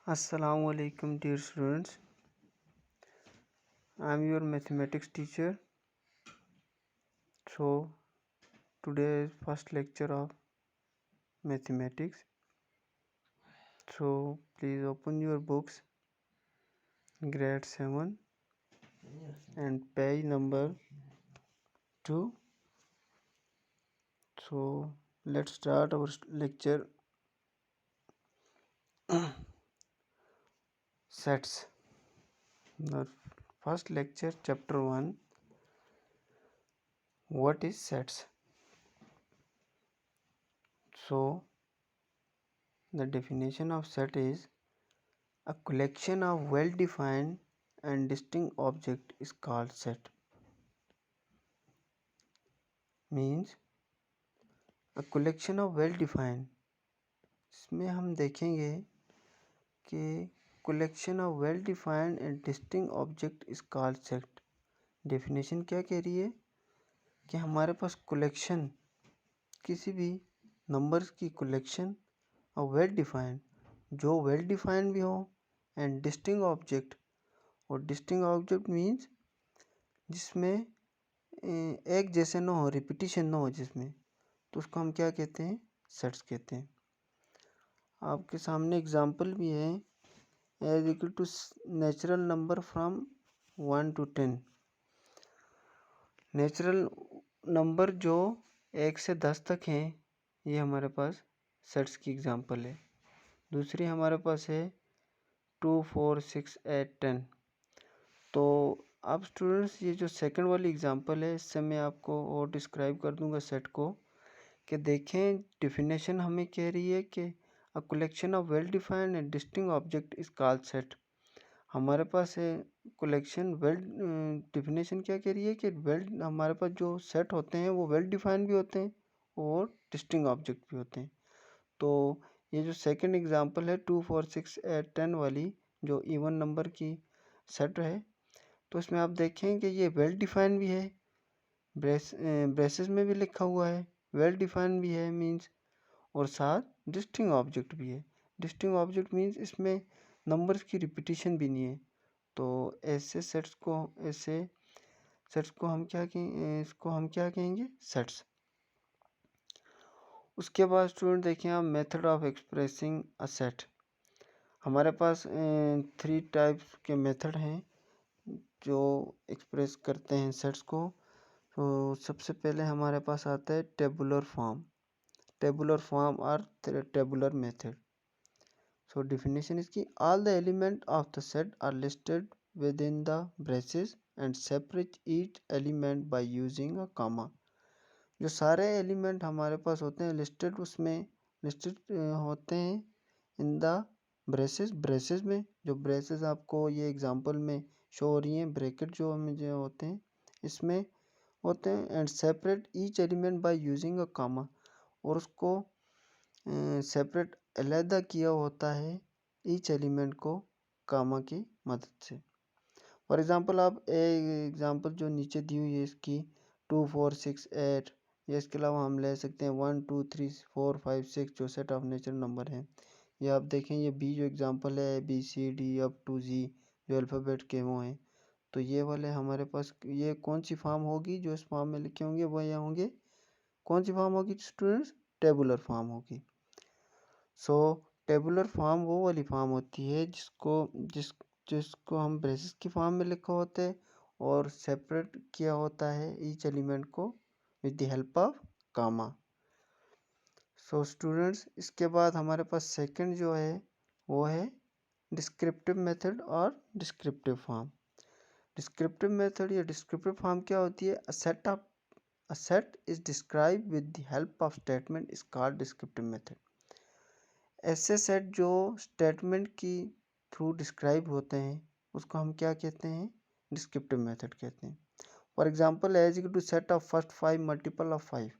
Assalamu alaikum dear students. I am your mathematics teacher. So today is first lecture of mathematics. So please open your books, grade 7 and page number 2. So let's start our lecture. Sets. The first lecture, chapter 1. What is sets? So the definition of set is a collection of well-defined and distinct object is called set. Means a collection of well-defined. इसमें हम देखेंगे कि collection of well-defined and distinct object is called set. Definition क्या कह रही है कि हमारे पास collection किसी भी numbers की collection और well-defined, जो well-defined भी हो and distinct object. और distinct object means जिसमें एक जैसे ना हो, रिपीटिशन ना हो जिसमें, तो उसको हम क्या कहते हैं? सेट्स कहते हैं. आपके सामने एग्जाम्पल भी है. As equal to natural number from 1 to 10. Natural number जो 1 से 10 तक हैं, ये हमारे पास सेट्स की एग्जाम्पल है. दूसरी हमारे पास है 2, 4, 6, 8, 10. तो अब स्टूडेंट्स ये जो सेकंड वाली एग्जांपल है, इससे मैं आपको और डिस्क्राइब कर दूंगा सेट को. कि देखें डिफिनेशन हमें कह रही है कि a collection of well defined and distinct object is called set. हमारे पास है कलेक्शन वेल. डिफिनेशन क्या कह रही है कि वेल हमारे पास जो सेट होते हैं वो वेल डिफाइंड भी होते हैं और डिस्टिंक्ट ऑब्जेक्ट भी होते हैं. तो ये जो सेकंड एग्जांपल है 2, 4, 6, 8, 10 वाली, जो इवन नंबर की सेट है, तो इसमें आप देखें कि ये वेल डिफाइंड भी है, ब्रेसेस में भी लिखा हुआ है, वेल डिफाइंड भी है मींस, और साथ डिस्टिंक्ट ऑब्जेक्ट भी है. डिस्टिंक्ट ऑब्जेक्ट मींस इसमें नंबर्स की रिपीटिशन भी नहीं है. तो ऐसे सेट्स को हम क्या कहेंगे? इसको हम क्या कहेंगे? सेट्स. उसके बाद स्टूडेंट देखें आप method of expressing a set. हमारे पास 3 टाइप्स के मेथड हैं जो एक्सप्रेस करते हैं सेट्स को. तो सबसे पहले हमारे पास आता है टेबुलर फॉर्म और टेबुलर मेथड. सो डिफिनेशन इसकी, all the element of the set are listed within the braces and separate each element by using a comma. जो सारे एलिमेंट हमारे पास होते हैं लिस्टेड, उसमें लिस्टेड होते हैं इन द ब्रेसेस में. जो ब्रेसेस आपको ये एग्जांपल में शो हो रही हैं, ब्रैकेट जो हमें जो होते हैं इसमें होते हैं. And separate each element by using a comma, और उसको सेपरेट अलहदा किया होता है ईच एलिमेंट को कामा की मदद से. फॉर एग्जांपल आप एग्जांपल जो नीचे दी हुई है इसकी 2, 4, 6, 8, या इसके अलावा हम ले सकते हैं 1, 2, 3, 4, 5, 6 जो सेट ऑफ नेचुरल नंबर हैं. ये आप देखें, ये बी जो एग्जांपल है ABCD अप टू Z जो अल्फ़ाबेट के वो हैं. तो ये वाले हमारे पास ये कौन सी फॉर्म होगी? जो इस फॉर्म में लिखे होंगे वो ये होंगे. कौन सी फॉर्म होगी स्टूडेंट्स? टेबुलर फॉर्म होगी. सो टेबुलर फॉर्म वो वाली फॉर्म होती है जिसको हम ब्रेसेस की फॉर्म में लिखा होता है और सेपरेट किया होता है ईच एलिमेंट को with the help of comma. So students, इसके बाद हमारे पास सेकंड जो है वो है डिस्क्रिप्टिव मेथड और डिस्क्रिप्टिव फॉर्म. डिस्क्रिप्टिव मेथड या डिस्क्रिप्टिव फॉर्म क्या होती है? A set is described with the help of statement is called descriptive method. ऐसे सेट जो स्टेटमेंट की थ्रू डिस्क्राइब होते हैं उसको हम क्या कहते हैं? डिस्क्रिप्टिव मेथड कहते हैं. For example as equal to set of first 5 multiple of 5.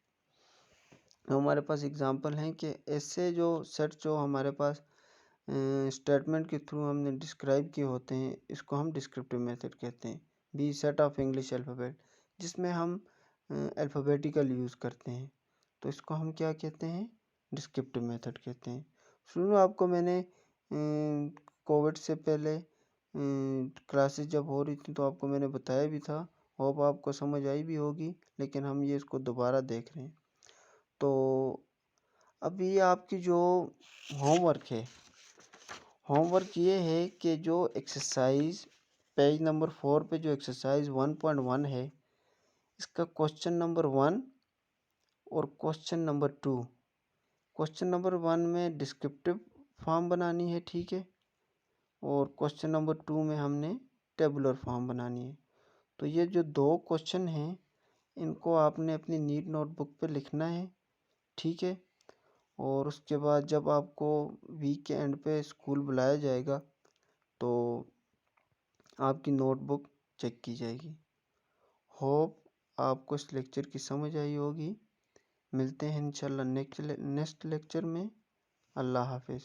हमारे पास एग्जांपल हैं कि ऐसे जो सेट जो हमारे पास स्टेटमेंट के थ्रू हमने डिस्क्राइब किए होते हैं, इसको हम डिस्क्रिप्टिव मेथड कहते हैं. B set of English alphabet, जिसमें हम अल्फ़ाबेटिकल यूज़ करते हैं, तो इसको हम क्या कहते हैं? डिस्क्रिप्टिव मेथड कहते हैं. सुनो, आपको मैंने कोविड से पहले क्लासेस जब हो रही थी तो आपको मैंने बताया भी था, होप आपको समझ आई भी होगी, लेकिन हम ये इसको दोबारा देख रहे हैं। तो अभी ये आपकी जो होमवर्क है, होमवर्क ये है कि जो एक्सरसाइज पेज नंबर 4 पे जो एक्सरसाइज 1.1 है, इसका क्वेश्चन नंबर 1 और क्वेश्चन नंबर 2, क्वेश्चन नंबर 1 में डिस्क्रिप्टिव फॉर्म बनानी है, ठीक है, और क्वेश्चन नंबर 2 में हमने टेबुलर फॉर्म बनानी है। तो ये जो दो क्वेश्चन हैं, इनको आपने अपनी नीट नोटबुक पे लिखना है, ठीक है। और उसके बाद जब आपको वीक के एंड पे स्कूल बुलाया जाएगा तो आपकी नोटबुक चेक की जाएगी। होप आपको इस लेक्चर की समझ आई होगी। मिलते हैं इंशाल्लाह नेक्स्ट लेक्चर में। अल्लाह हाफिज़।